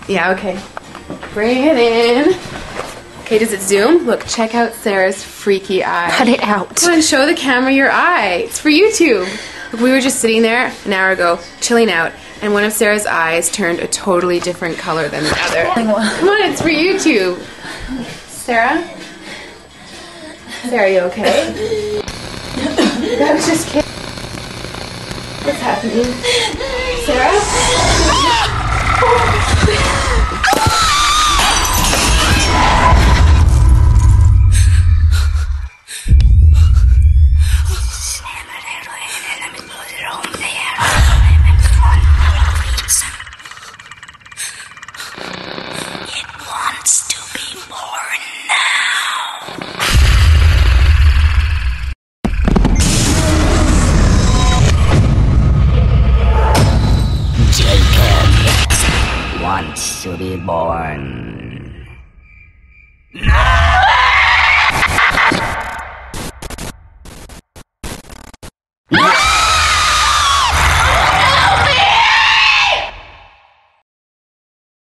Yeah, okay. Bring it in. Okay, does it zoom? Look, check out Sarah's freaky eye. Cut it out. Come on, show the camera your eye. It's for YouTube. Look, we were just sitting there an hour ago, chilling out, and one of Sarah's eyes turned a totally different color than the other. Come on, it's for YouTube. Sarah? Sarah, are you okay? That was just kidding. What's happening? Sarah? Wants to be born.